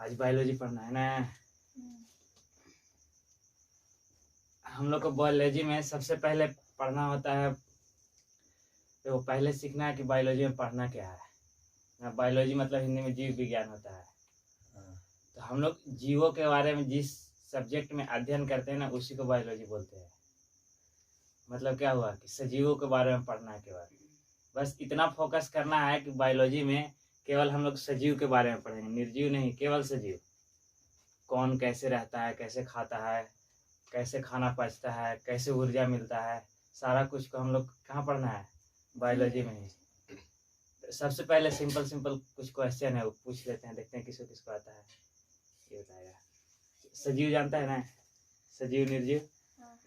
आज बायोलॉजी पढ़ना है ना। हम लोग को बायोलॉजी में सबसे पहले पढ़ना होता है, तो पहले सीखना है कि बायोलॉजी में पढ़ना क्या है ना। बायोलॉजी मतलब हिंदी में जीव विज्ञान होता है। तो हम लोग जीवों के बारे में जिस सब्जेक्ट में अध्ययन करते हैं ना, उसी को बायोलॉजी बोलते हैं। मतलब क्या हुआ कि सजीवों के बारे में पढ़ना है केवल, बस इतना फोकस करना है कि बायोलॉजी में केवल हम लोग सजीव के बारे में पढ़ेंगे, निर्जीव नहीं, केवल सजीव। कौन कैसे रहता है, कैसे खाता है, कैसे खाना पचता है, कैसे ऊर्जा मिलता है, सारा कुछ को हम लोग कहाँ पढ़ना है, बायोलॉजी में ही। तो सबसे पहले सिंपल कुछ क्वेश्चन है वो पूछ लेते हैं, देखते हैं किसको किसको आता है। ये बताएगा। सजीव जानता है ना, सजीव निर्जीव।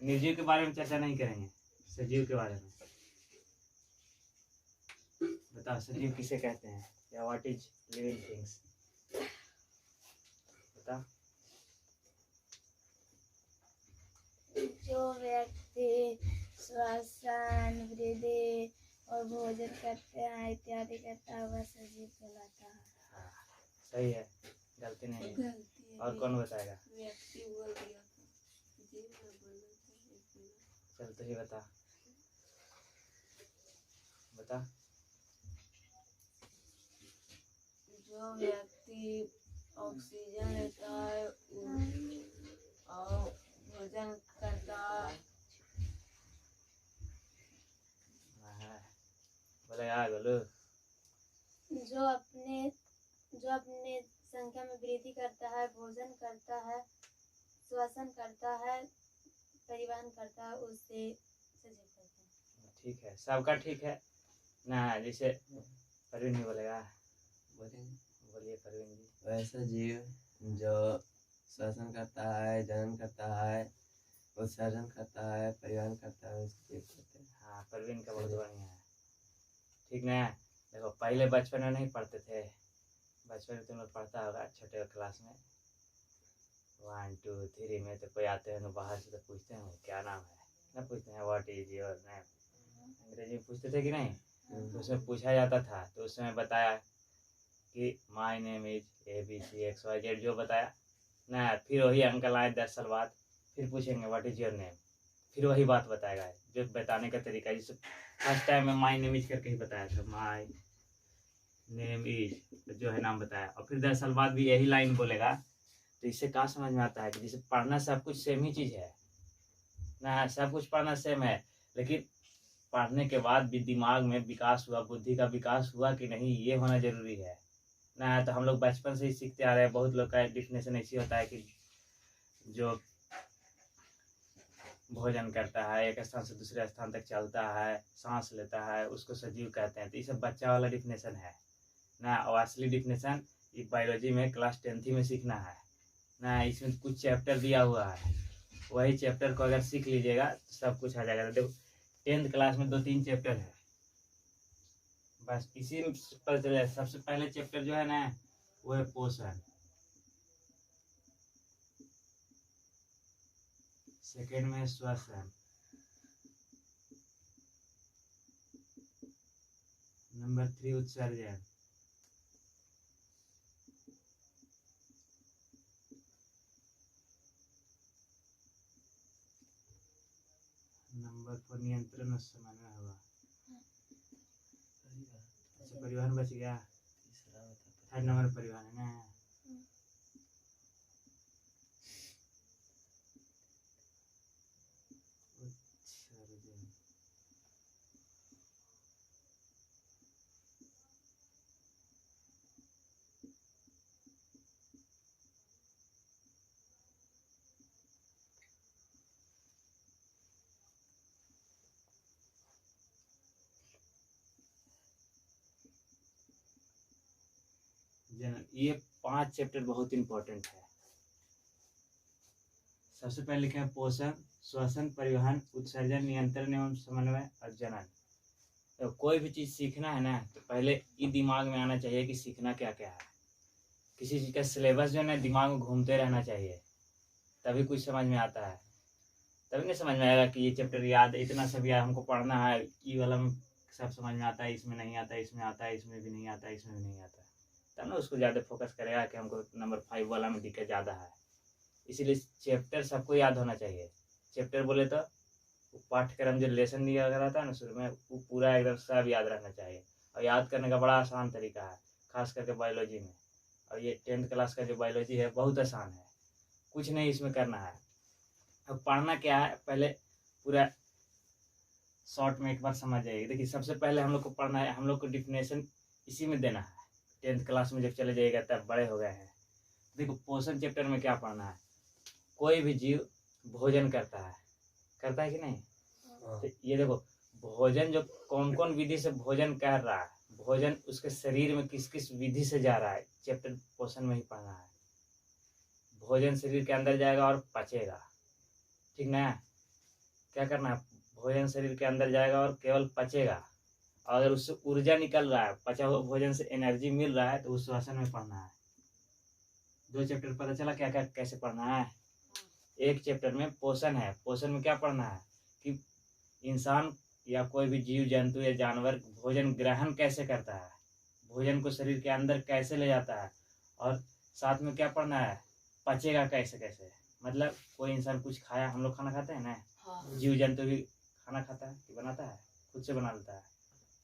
निर्जीव के बारे में चर्चा नहीं करेंगे, सजीव के बारे में बताओ। सजीव किसे कहते हैं, या व्हाट इज लिविंग थिंग्स, बताओ। जो व्यक्ति श्वसन, वृद्धि और भोजन करते हैं इत्यादि करता है वह सजीव कहलाता है। हाँ, सही है, गलती नहीं है। और कौन बताएगा? व्यक्ति बोल दिया था, चल तो ही बता बता। जो व्यक्ति ऑक्सीजन लेता है और भोजन करता है। बोले यार बोलो। जो अपने संख्या में वृद्धि करता है, भोजन करता है, श्वसन करता है, परिवहन करता है, उससे सजीव कहते हैं। ठीक है, सबका ठीक है ना। जैसे परवीन भी बोलेगा, बोलिए परवीन जी। वैसा जीव जो श्वसन करता है, जनन करता है, उत्सर्जन करता है, परिवहन करता है, उसको जीव कहते हैं। हाँ, परवीन का बहुत बढ़िया है, ठीक ना। देखो पहले बचपन में नहीं पढ़ते थे, बचपन में तुम लोग पढ़ता होगा छोटे क्लास में 1 2 3 में, तो कोई आते हैं तो बाहर से तो पूछते हैं क्या नाम है ना, पूछते हैं व्हाट इज योर नेम, अंग्रेजी में पूछते थे कि नहीं। तो उसमें पूछा जाता था, तो उसमें बताया कि माय नेम इज ABCXYZ, जो बताया ना। फिर वही अंकल आए 10 साल बाद, फिर पूछेंगे व्हाट इज योर नेम, फिर वही बात बताएगा, जो बताने का तरीका। जैसे फर्स्ट टाइम में माय नेम इज करके ही बताया था, माय नेम इज, जो है नाम बताया, और फिर 10 साल बाद भी यही लाइन बोलेगा। तो इससे क्या समझ में आता है कि जैसे पढ़ना सब कुछ सेम ही चीज़ है ना, सब कुछ पढ़ना सेम है, लेकिन पढ़ने के बाद भी दिमाग में विकास हुआ, बुद्धि का विकास हुआ कि नहीं, ये होना जरूरी है ना। तो हम लोग बचपन से ही सीखते आ रहे हैं। बहुत लोग का डिफिनेशन ऐसी होता है कि जो भोजन करता है, एक स्थान से दूसरे स्थान तक चलता है, सांस लेता है, उसको सजीव कहते हैं। तो ये सब बच्चा वाला डिफिनेशन है ना, और असली डिफिनेशन ये बायोलॉजी में क्लास 10th में सीखना है ना। इसमें कुछ चैप्टर दिया हुआ है, वही चैप्टर को अगर सीख लीजिएगा तो सब कुछ आ जाएगा। देखो 10th क्लास में 2-3 चैप्टर है, बस इसी पर चले। सबसे पहले चैप्टर जो है ना, वो है पोषण, सेकेंड में है श्वसन, नंबर 3 उत्सर्जन, नंबर 4 नियंत्रण और समन्वय हुआ। अच्छा, परिवहन बच गया, 3rd नंबर परिवहन है ना। उत्सर्जन, जनन। ये 5 चैप्टर बहुत इंपॉर्टेंट है। सबसे पहले लिखे हैं पोषण, श्वसन, परिवहन, उत्सर्जन, नियंत्रण एवं समन्वय और जनन। तो कोई भी चीज़ सीखना है ना, तो पहले ये दिमाग में आना चाहिए कि सीखना क्या क्या है। किसी चीज़ का सिलेबस जो है ना, दिमाग में घूमते रहना चाहिए, तभी कुछ समझ में आता है। तभी नहीं समझ में आएगा कि ये चैप्टर याद, इतना सब याद हमको पढ़ना है, ये वाला सब समझ में आता है, इसमें नहीं आता, इसमें आता है, इसमें भी नहीं आता, इसमें भी नहीं आता। तब ना उसको ज़्यादा फोकस करेगा कि हमको नंबर 5 वाला में दिक्कत ज़्यादा है। इसीलिए चैप्टर सबको याद होना चाहिए। चैप्टर बोले तो वो पाठ्यक्रम जो लेसन दिया गया रहता है ना शुरू में, वो पूरा एकदम सब याद रखना चाहिए। और याद करने का बड़ा आसान तरीका है, खास करके बायोलॉजी में। और ये 10th क्लास का जो बायोलॉजी है बहुत आसान है, कुछ नहीं इसमें करना है। अब पढ़ना क्या है पहले पूरा शॉर्ट में एक बार समझ जाइए। देखिए सबसे पहले हम लोग को पढ़ना है, हम लोग को डिफिनेशन इसी में देना है। 10th क्लास में जब चले जाइएगा तब बड़े हो गए हैं। देखो पोषण चैप्टर में क्या पढ़ना है, कोई भी जीव भोजन करता है कि नहीं। तो ये देखो भोजन जो कौन कौन विधि से भोजन कर रहा है, भोजन उसके शरीर में किस किस विधि से जा रहा है, चैप्टर पोषण में ही पढ़ना है। भोजन शरीर के अंदर जाएगा और पचेगा, ठीक ना। क्या करना है, भोजन शरीर के अंदर जाएगा और केवल पचेगा। और अगर उससे ऊर्जा निकल रहा है, पचा हुआ भोजन से एनर्जी मिल रहा है, तो उस श्वसन में पढ़ना है। 2 चैप्टर पता चला क्या क्या कैसे पढ़ना है। एक चैप्टर में पोषण है, पोषण में क्या पढ़ना है कि इंसान या कोई भी जीव जंतु या जानवर भोजन ग्रहण कैसे करता है, भोजन को शरीर के अंदर कैसे ले जाता है। और साथ में क्या पढ़ना है, पचेगा कैसे कैसे। मतलब कोई इंसान कुछ खाया, हम लोग खाना खाते हैं ना, जीव जंतु भी खाना खाता है कि बनाता है, खुद से बना लेता है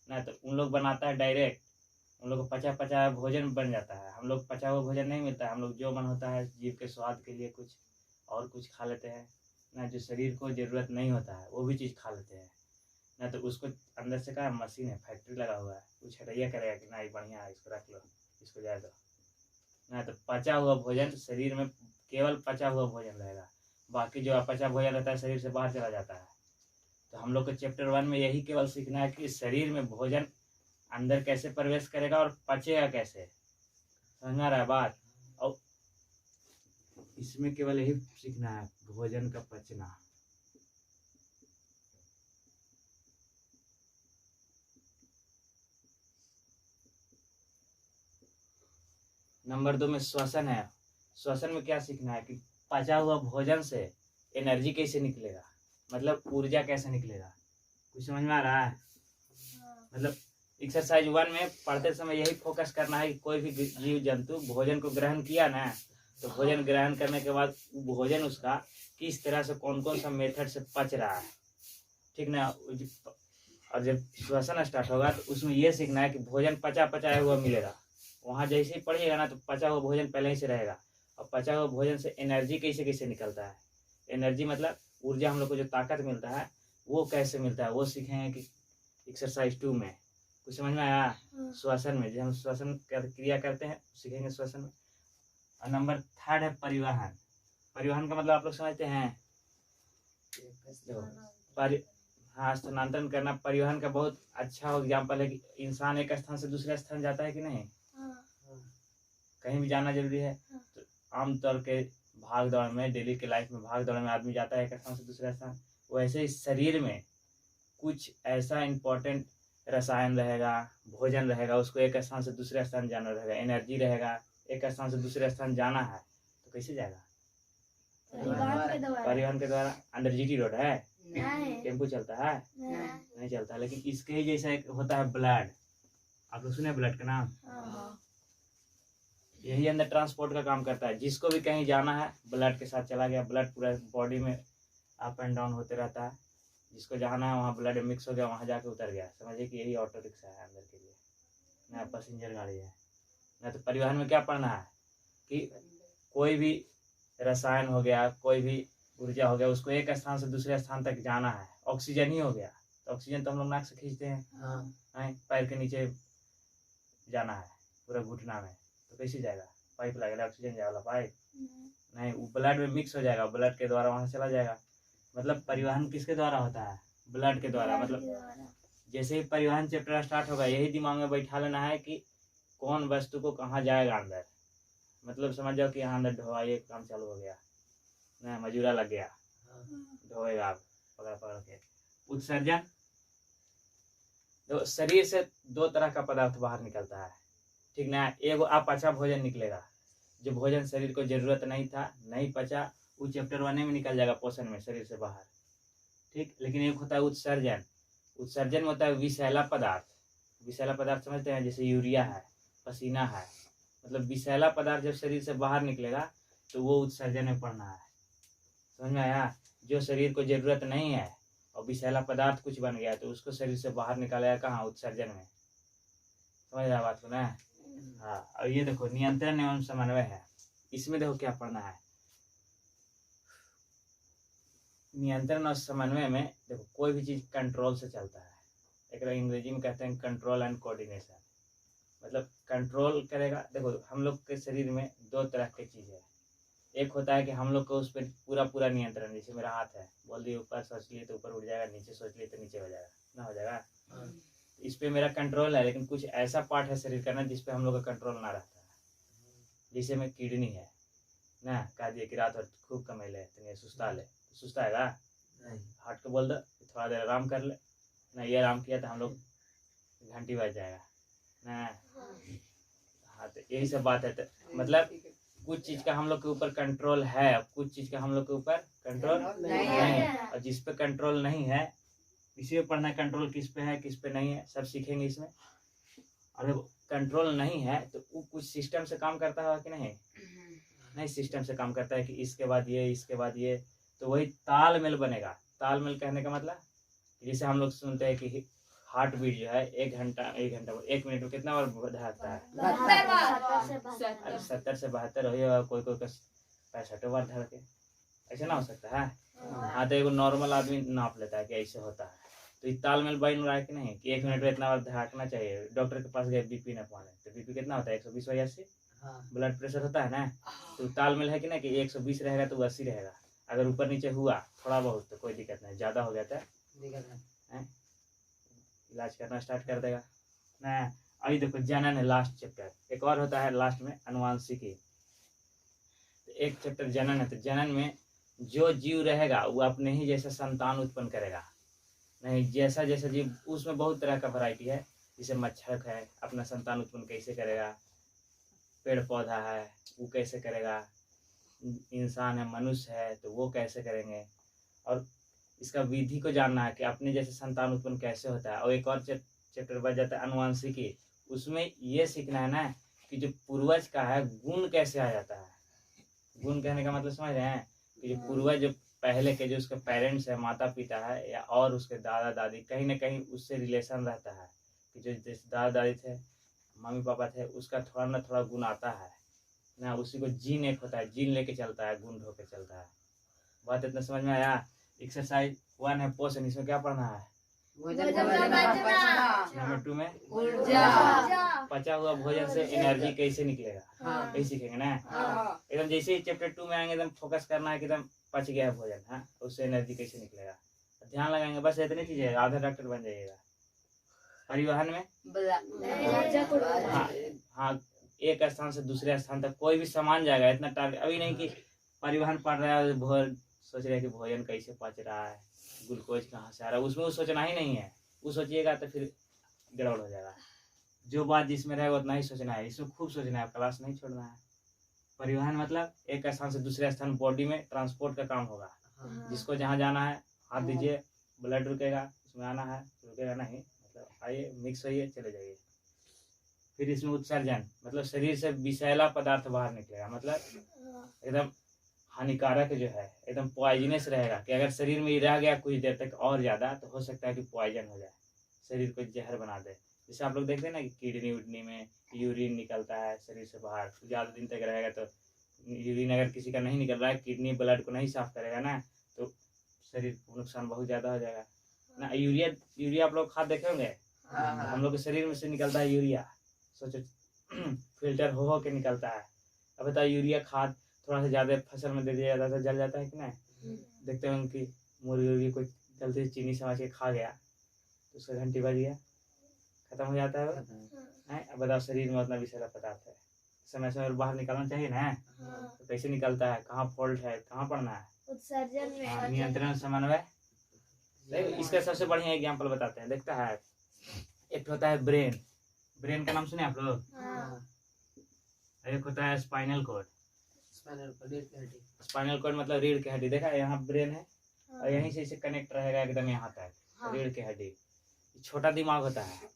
ना। तो उन लोग बनाता है डायरेक्ट, उन लोग को पचा भोजन बन जाता है। हम लोग पचा हुआ भोजन नहीं मिलता है, हम लोग जो मन होता है जीव के स्वाद के लिए कुछ और कुछ खा लेते हैं ना, जो शरीर को ज़रूरत नहीं होता है वो भी चीज़ खा लेते हैं ना। तो उसको अंदर से क्या मशीन है, फैक्ट्री लगा हुआ है, कुछ हटैया करेगा कि ना ये बढ़िया है, इसको रख लो, इसको जाए दो ना। तो पचा हुआ भोजन शरीर में केवल पचा हुआ भोजन रहेगा, बाकी जो अपचा भोजन रहता है शरीर से बाहर चला जाता है। तो हम लोग को चैप्टर 1 में यही केवल सीखना है कि शरीर में भोजन अंदर कैसे प्रवेश करेगा और पचेगा कैसे, समझ में आ रहा है बात। और इसमें केवल यही सीखना है, भोजन का पचना। नंबर 2 में श्वसन है। श्वसन में क्या सीखना है कि पचा हुआ भोजन से एनर्जी कैसे निकलेगा, मतलब ऊर्जा कैसे निकलेगा। कुछ समझ में आ रहा है। मतलब एक्सरसाइज 1 में पढ़ते समय यही फोकस करना है कि कोई भी जीव जंतु भोजन को ग्रहण किया ना, तो भोजन ग्रहण करने के बाद भोजन उसका किस तरह से कौन कौन सा मेथड से पच रहा है, ठीक ना। और जब श्वसन स्टार्ट होगा तो उसमें यह सीखना है कि भोजन पचाया हुआ मिलेगा। वहाँ जैसे ही पढ़िएगा ना तो पचा हुआ भोजन पहले ही से रहेगा। और पचा हुआ भोजन से एनर्जी कैसे कैसे निकलता है, एनर्जी मतलब ऊर्जा, हम लोग को जो ताकत मिलता है वो कैसे मिलता है, वो सीखेंगे कि एक्सरसाइज 2 में। कुछ समझ में आया। श्वसन में जब हम श्वसन क्रिया करते हैं सीखेंगे श्वसन में। और नंबर 3 है परिवहन। परिवहन का मतलब आप लोग समझते हैं, हाँ, स्थानांतरण करना। परिवहन का बहुत अच्छा एग्जाम्पल है कि इंसान एक स्थान से दूसरे स्थान जाता है कि नहीं, कहीं भी जाना जरूरी है। तो आमतौर के भाग दौड़ में, डेली के लाइफ में भाग दौड़ में आदमी जाता है एक स्थान से दूसरे स्थान। वैसे ही शरीर में कुछ ऐसा इम्पोर्टेंट रसायन रहेगा, भोजन रहेगा, उसको एक स्थान से दूसरे स्थान जाना रहेगा, एनर्जी रहेगा, एक स्थान से दूसरे स्थान जाना है तो कैसे जाएगा, परिवहन के द्वारा। अंडर जीटी रोड है, टेम्पो चलता है नहीं चलता। लेकिन इसके ही जैसा एक होता है ब्लड, आप लोग सुने ब्लड का नाम, यही अंदर ट्रांसपोर्ट का काम करता है। जिसको भी कहीं जाना है ब्लड के साथ चला गया, ब्लड पूरा बॉडी में अप एंड डाउन होते रहता है। जिसको जाना है वहाँ ब्लड मिक्स हो गया, वहाँ जाके उतर गया, समझिए कि यही ऑटो रिक्शा है अंदर के लिए ना, पैसेंजर गाड़ी है ना। तो परिवहन में क्या पढ़ना है कि कोई भी रसायन हो गया, कोई भी ऊर्जा हो गया, उसको एक स्थान से दूसरे स्थान तक जाना है। ऑक्सीजन ही हो गया, तो ऑक्सीजन तो हम लोग नाक से खींचते हैं, पैर के नीचे जाना है पूरा घुटना में, तो कैसे जाएगा, पाइप लगेगा, ऑक्सीजन जाएगा पाइप नहीं, वो ब्लड में मिक्स हो जाएगा, ब्लड के द्वारा वहाँ चला जाएगा। मतलब परिवहन किसके द्वारा होता है, ब्लड के द्वारा। मतलब जैसे ही परिवहन चैप्टर स्टार्ट होगा यही दिमाग में बैठा लेना है कि कौन वस्तु को कहाँ जाएगा अंदर। मतलब समझ जाओ कि यहाँ अंदर ढोवाई काम चालू हो गया ना, मजूरा लग गया, ढोएगा आप पकड़ पकड़ के। उत्सर्जन, तो शरीर से 2 तरह का पदार्थ बाहर निकलता है, ठीक ना। एक अपचा भोजन निकलेगा, जो भोजन शरीर को जरूरत नहीं था, नहीं पचा, वो चैप्टर 1 में निकल जाएगा पोषण में, शरीर से बाहर, ठीक। लेकिन एक होता है उत्सर्जन। उत्सर्जन में होता है विषैला पदार्थ। विषैला पदार्थ समझते हैं, जैसे यूरिया है, पसीना है, मतलब विषैला पदार्थ जब शरीर से बाहर निकलेगा तो वो उत्सर्जन में पड़ना है। समझ में आया? जो शरीर को जरूरत नहीं है और विषैला पदार्थ कुछ बन गया तो उसको शरीर से बाहर निकालेगा कहाँ? उत्सर्जन में। समझ आया बात को ना? हाँ। और ये देखो नियंत्रण एवं समन्वय है, इसमें देखो क्या पढ़ना है। नियंत्रण और समन्वय में देखो कोई भी चीज कंट्रोल से चलता है। एक अंग्रेजी में कहते हैं कंट्रोल एंड कोऑर्डिनेशन, मतलब कंट्रोल करेगा। देखो हम लोग के शरीर में दो तरह की चीज है। एक होता है कि हम लोग को उस पर पूरा पूरा नियंत्रण, जैसे मेरा हाथ है, बोल दिए ऊपर सोच लिए तो ऊपर उठ जाएगा, नीचे सोच लिए तो नीचे हो जाएगा, ना हो जाएगा। इस पे मेरा कंट्रोल है, लेकिन कुछ ऐसा पार्ट है शरीर का ना जिसपे हम लोग का कंट्रोल ना रहता है। जैसे में किडनी है ना, कह दिए कि रात भर खूब कमेले तो सुस्ता ले, सुस्ताएगा? हार्ट को बोल दो थोड़ा देर आराम कर ले ना, ये आराम किया तो हम लोग घंटी बज जाएगा ना। हाँ, तो यही सब बात है। तो मतलब कुछ चीज का हम लोग के ऊपर कंट्रोल है, कुछ चीज का हम लोग के ऊपर कंट्रोल नहीं है। और जिस पे कंट्रोल नहीं है इसी में पढ़ना, कंट्रोल किस पे है किस पे नहीं है, सब सीखेंगे इसमें। और कंट्रोल नहीं है तो वो कुछ सिस्टम से काम करता है कि नहीं? नहीं, सिस्टम से काम करता है कि इसके बाद ये, इसके बाद ये, तो वही तालमेल बनेगा। तालमेल कहने का मतलब जैसे हम लोग सुनते हैं कि हार्ट बीट जो है 1 मिनट में कितना बार धड़कता है? 70 से 72 हो, कोई 65 बार धड़के, ऐसे ना हो सकता है? हाँ, तो एगो नॉर्मल आदमी नाप लेता है कि ऐसे होता है। तो ये तालमेल बन रहा है कि नहीं कि 1 मिनट में इतना बार धड़कना चाहिए। डॉक्टर के पास गए बीपी ना पाने, तो बीपी कितना होता है? 120/80। ब्लड प्रेशर होता है ना, तो तालमेल है कि नहीं कि 120 रहेगा तो 80 रहेगा। अगर ऊपर नीचे हुआ थोड़ा बहुत तो कोई दिक्कत नहीं, ज्यादा हो गया तो इलाज करना स्टार्ट कर देगा ना। अभी देखो जनन है लास्ट चैप्टर, एक और होता है लास्ट में अनुवांशिकी। तो एक चैप्टर जनन है, तो जनन में जो जीव रहेगा वो अपने ही जैसा संतान उत्पन्न करेगा। नहीं, जैसा जैसा जीव, उसमें बहुत तरह का वैरायटी है। जैसे मच्छर है, अपना संतान उत्पन्न कैसे करेगा। पेड़ पौधा है, वो कैसे करेगा। इंसान है, मनुष्य है, तो वो कैसे करेंगे। और इसका विधि को जानना है कि अपने जैसे संतान उत्पन्न कैसे होता है। और एक और चैप्टर बच जाता है अनुवांशिकी, उसमें ये सीखना है ना कि जो पूर्वज का है गुण कैसे आ जाता है। गुण कहने का मतलब समझ रहे हैं कि जो पूर्वज, जो पहले के जो उसके पेरेंट्स है, माता पिता है, या और उसके दादा दादी, कहीं ना कहीं उससे रिलेशन रहता है कि जो जैसे दादा दादी थे, मम्मी पापा थे, उसका थोड़ा ना थोड़ा गुण आता है ना। उसी को जीन एक होता है, जीन लेके चलता है, गुण ढो के चलता है। बात इतना समझ में आया? एक्सरसाइज 1 है पोषण, इसमें क्या पढ़ना है? नंबर 2 में पचा हुआ भोजन से एनर्जी कैसे निकलेगा, यही सीखेंगे ना। एकदम जैसे ही चैप्टर 2 में आएंगे एकदम फोकस करना है कि एकदम पच गया है भोजन, हाँ, उससे एनर्जी कैसे निकलेगा ध्यान लगाएंगे। बस इतनी चीज है, आधा डॉक्टर बन जाइएगा। परिवहन में हाँ, एक स्थान से दूसरे स्थान तक कोई भी सामान जाएगा, इतना टारगेट। अभी नहीं कि परिवहन पढ़ रहा है, सोच रहे हैं कि भोजन कैसे पच रहा है, ग्लूकोज कहाँ से आ रहा है, उसमें वो सोचना ही नहीं है। वो सोचिएगा तो फिर गड़बड़ हो जाएगा। जो बात जिसमें रहेगा उतना ही सोचना है, इसमें खूब सोचना है, क्लास नहीं छोड़ना है। परिवहन मतलब एक स्थान से दूसरे स्थान बॉडी में ट्रांसपोर्ट का काम होगा। जिसको जहाँ जाना है हाथ दीजिए, ब्लड रुकेगा, उसमें आना है, रुकेगा नहीं, मतलब आइए मिक्स होइए चले जाइए। फिर इसमें उत्सर्जन मतलब शरीर से विषैला पदार्थ बाहर निकलेगा, मतलब एकदम हानिकारक जो है, एकदम पॉइजनस रहेगा कि अगर शरीर में रह गया कुछ देर तक और ज़्यादा तो हो सकता है कि पॉइजन हो जाए, शरीर को जहर बना दे। जैसे आप लोग देखते हैं ना कि किडनी उडनी में यूरिन निकलता है शरीर से बाहर, ज़्यादा दिन तक रहेगा तो यूरिन अगर किसी का नहीं निकल रहा है, किडनी ब्लड को नहीं साफ करेगा ना, तो शरीर को नुकसान बहुत ज़्यादा हो जाएगा ना। यूरिया आप लोग खाद देखे होंगे, हम लोग के शरीर में से निकलता है यूरिया, सोचो फिल्टर हो के निकलता है। अब बताओ यूरिया खाद थोड़ा सा ज़्यादा फसल में दे दिया जाता है, जल जाता है कि नहीं? देखते हैं कि मुर्गी कोई गलती से चीनी समझ के खा गया तो उसका घंटी बज गया, खत्म हो जाता है। अब बताओ शरीर में उतना विषैला पदार्थ है, समय समय बाहर निकालना चाहिए ना। तो कैसे निकलता है, कहाँ फॉल्ट है, कहाँ पड़ना है? उत्सर्जन में। नियंत्रण समन्वय। इसका सबसे बढ़िया एग्जाम्पल बताते हैं, देखता है एक होता है ब्रेन, ब्रेन का नाम सुने आप लोग? एक होता है स्पाइनल कॉर्ड। स्पाइनल कॉर्ड मतलब रीढ़ की हड्डी, देखा है यहाँ ब्रेन है और यहीं से इसे कनेक्ट रहेगा एकदम यहाँ तक, रीढ़ की हड्डी। छोटा दिमाग होता है।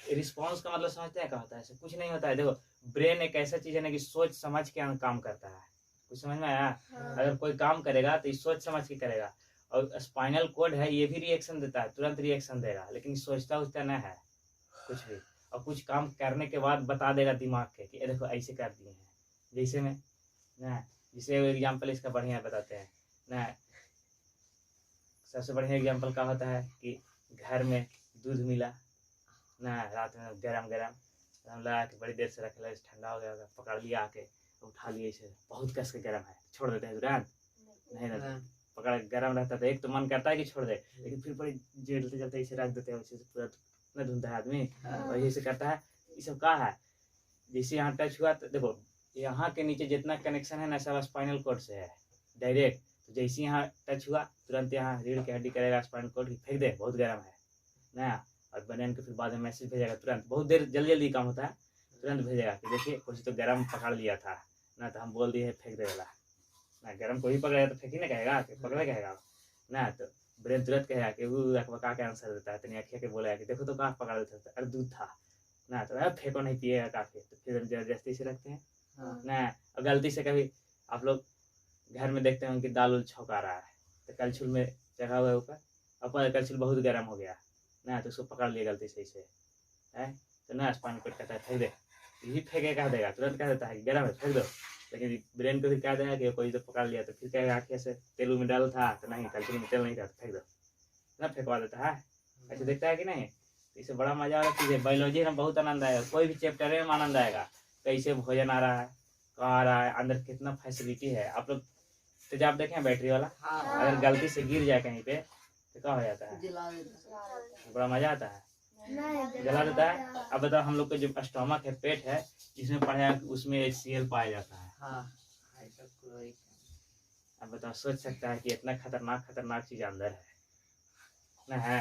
रिस्पॉन्स का मतलब समझते हैं क्या होता है? ऐसे कुछ नहीं होता है। देखो ब्रेन एक ऐसा चीज है ना कि सोच समझ के काम करता है। कुछ समझ में आया? हाँ। अगर कोई काम करेगा तो ये सोच समझ के करेगा। और स्पाइनल कोड है, ये भी रिएक्शन देता है, तुरंत रिएक्शन देगा, लेकिन सोचता उसका न है कुछ भी। और कुछ काम करने के बाद बता देगा दिमाग के कि ये देखो ऐसे कर दिए हैं। जैसे में ना, जिसे एग्जाम्पल इसका बढ़िया बताते हैं ना, सबसे बढ़िया एग्जाम्पल क्या होता है कि घर में दूध मिला ना, रात में गरम गरम, हम लगा के बड़ी देर से रख लिया, ठंडा हो गया होगा, पकड़ लिया आके उठा लिए, इसे बहुत कस के गर्म है, छोड़ देते हैं तुरंत? नहीं रहता, पकड़ गर्म रहता तो एक तो मन करता है कि छोड़ दे, लेकिन फिर बड़ी जलते जलते इसे रख देते हैं, उसे पूरा न धुनता है आदमी। और यही से करता है। ये सब क्या है? जैसे यहाँ टच हुआ तो देखो, यहाँ के नीचे जितना कनेक्शन है ना सब स्पाइनल कोड से है डायरेक्ट। तो जैसे यहाँ टच हुआ तुरंत यहाँ रीढ़ की हड्डी करेगा, स्पाइनल कोड की फेंक दे, बहुत गर्म है ना। और बनियान के फिर बाद में मैसेज भेजेगा तुरंत, बहुत देर जल्दी जल्दी काम होता है, तुरंत भेजेगा कि देखिए कुछ तो गर्म पकड़ लिया था ना, तो हम बोल दिए फेंक दे वाला ना। गर्म कोई पकड़ेगा तो फेंक ही ना कहेगा, कि पकड़े कहेगा ना। तो ब्रेन तुरंत कहेगा कि वो अखबका के आंसर देता है, तनी अखिया के बोलेगा कि देखो तो कहाँ पकड़ देता था, अरे दूध था ना, तो फेंको नहीं पिएगा काफी, तो फिर जबरदस्ती से रखते हैं ना। और गलती से कभी आप लोग घर में देखते हैं कि दाल उल छौंका रहा है, तो कलछुल में चढ़ा हुआ है ऊपर, अब कलछुल बहुत गर्म हो गया ना, तो उसको पकड़ लिया गलती से इसे है, तो ना स्पाइनल कोड कहता है फेंक दे, यही फेंके कह देगा, तुरंत कह देता है कि गर्म है फेंक दो। लेकिन ब्रेन को भी कह देगा कि कोई तो पकड़ लिया, तो फिर कहेगा आँखें से तेल में डाल था तो नहीं, कलछुल में तेल नहीं था तो फेंक दो ना, फेंकवा देता है। ऐसे देखता है कि नहीं? तो इससे बड़ा मजा वाला चीज़ है। बायोलॉजी में बहुत आनंद आएगा, कोई भी चैप्टर में आनंद आएगा, कैसे भोजन आ रहा है, कहाँ आ रहा है, अंदर कितना फैसिलिटी है। आप लोग तेजाब देखें बैटरी वाला, अगर गलती से गिर जाए कहीं पे तो क्या हो जाता है? बड़ा मजा आता है, जला देता है। अब बताओ, हम लोग का जो स्टोमक है, पेट है, जिसमें पढ़ा है उसमें HCl पाया जाता है। अब बताओ, सोच सकता है कि इतना खतरनाक खतरनाक चीज अंदर है ना है?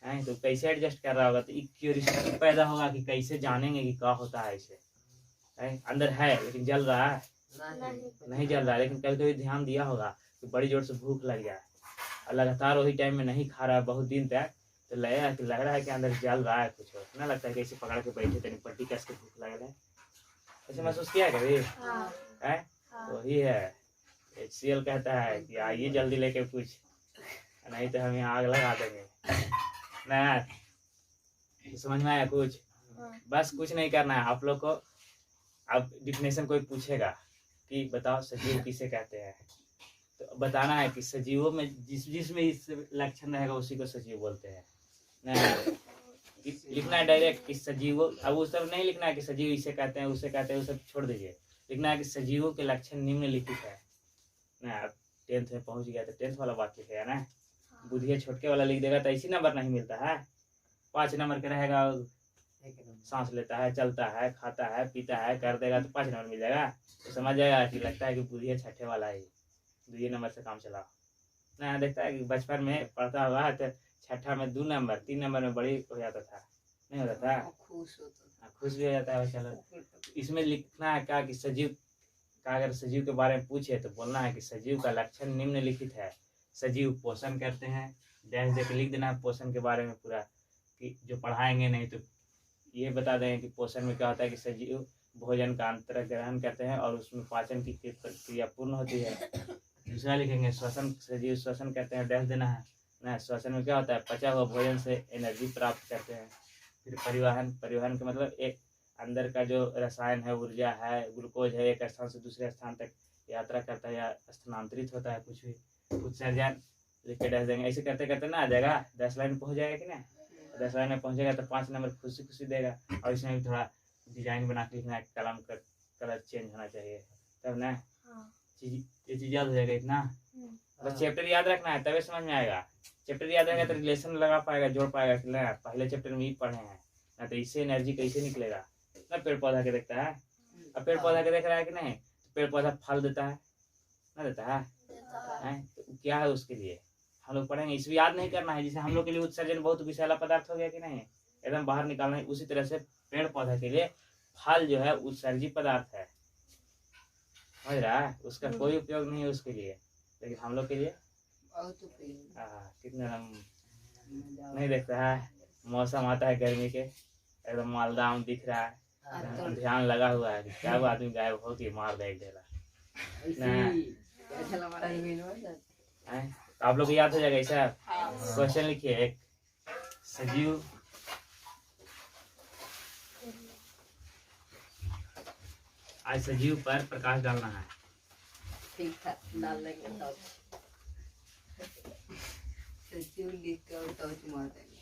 हैं? तो कैसे एडजस्ट कर रहा होगा? तो एक क्यूरियोसिटी पैदा होगा कि कैसे जानेंगे कि क्या होता है इसे। अंदर है लेकिन जल रहा है नहीं जल रहा है, लेकिन कभी कभी ध्यान दिया होगा कि बड़ी जोर से भूख लग जाए और लगातार वही टाइम में नहीं खा रहा है बहुत दिन तक, तो लग रहा है कि अंदर जल रहा है कुछ, ना लगता है कि ऐसे पकड़ के बैठे तनी पट्टी कस के भूख लग रहा है। ऐसे महसूस किया है कभी? है वही है, HCl कहता है कि आइए जल्दी लेके कुछ, नहीं तो हम यहाँ आग लगा देंगे ना। समझ में आया कुछ? बस कुछ नहीं करना है आप लोग को। अब डिफिनेशन कोई पूछेगा कि बताओ सजीव किसे कहते हैं, तो बताना है कि सजीवों में जिसमें इस लक्षण रहेगा उसी को सजीव बोलते हैं ना। लिखना है डायरेक्ट कि सजीवों, अब वो सब नहीं लिखना है कि सजीव इसे कहते हैं उसे कहते हैं, वो सब छोड़ दीजिए। लिखना है कि सजीवों के लक्षण निम्नलिखित है ना। अब 10th में पहुंच गया तो 10th वाला बात लिखेगा ना। बुधिया छोटके वाला लिख देगा तो ऐसी नंबर नहीं मिलता है। 5 नंबर के रहेगा, सांस लेता है, चलता है, खाता है, पीता है, कर देगा तो 5 नंबर मिल जाएगा। तो समझ जाएगा कि लगता है कि बुधिया छठे वाला है, 2 नंबर से काम चलाओ ना। देखता है कि बचपन में पढ़ता हुआ तो छठा में 2 नंबर 3 नंबर में बड़ी हो जाता था, नहीं होता था, खुश भी हो जाता है। चलो इसमें लिखना है क्या कि सजीव का, अगर सजीव के बारे में पूछे तो बोलना है कि सजीव का लक्षण निम्नलिखित है। सजीव पोषण करते हैं, डैश देके लिख देना है पोषण के बारे में पूरा, कि जो पढ़ाएंगे नहीं तो ये बता दें कि पोषण में क्या होता है कि सजीव भोजन का अंतर ग्रहण करते हैं और उसमें पाचन की प्रक्रिया पूर्ण होती है। दूसरा लिखेंगे श्वसन, सजीव श्वसन करते हैं, डैश देना है ना। श्वसन में क्या होता है? पचा हुआ भोजन से एनर्जी प्राप्त करते हैं। फिर परिवहन, परिवहन का मतलब एक अंदर का जो रसायन है, ऊर्जा है, ग्लूकोज है, एक स्थान से दूसरे स्थान तक यात्रा करता है या स्थानांतरित होता है कुछ भी। उत्सर्जन लिख के डैश देंगे। ऐसे करते करते ना आ जाएगा, 10 लाइन पहुँच जाएगा कि ना। 10 लाइन में पहुँचेगा तो 5 नंबर खुशी खुशी देगा। और इसमें भी थोड़ा डिजाइन बना के लिखना है, कलम का कलर चेंज होना चाहिए तब ना ये चीज याद हो जाएगा इतना। बस चैप्टर याद रखना है तभी समझ में आएगा। चैप्टर याद रहेगा तो रिलेशन लगा पाएगा, जोड़ पाएगा कि ना पहले चैप्टर में ही पढ़े हैं ना, तो इससे एनर्जी कैसे निकलेगा ना। पेड़ पौधा के देखता है, अब पेड़ पौधा के देख रहा है कि नहीं, तो पेड़ पौधा फल देता है ना, देता है तो क्या है उसके लिए हम लोग पढ़ेंगे। इसमें याद नहीं करना है, जैसे हम लोग के लिए उत्सर्जन बहुत विषैला पदार्थ हो गया कि नहीं, एकदम बाहर निकालना है, उसी तरह से पेड़ पौधा के लिए फल जो है उत्सर्जी पदार्थ है, समझ रहा है? उसका कोई उपयोग नहीं है उसके लिए, लेकिन हम लोग के लिए कितना नहीं देखता है। मौसम आता है गर्मी के, एकदम मालदा आम दिख रहा है, ध्यान लगा हुआ है कि क्या वो आदमी गायब हो कि मार दे एक ढेला हैं? तो आप लोग को याद हो जाएगा ऐसा। क्वेश्चन लिखिए एक, सजीव आज सजीव पर प्रकाश डालना है। ठीक था, डाल लेंगे तो सचिव लिख के और टॉर्च मार देंगे।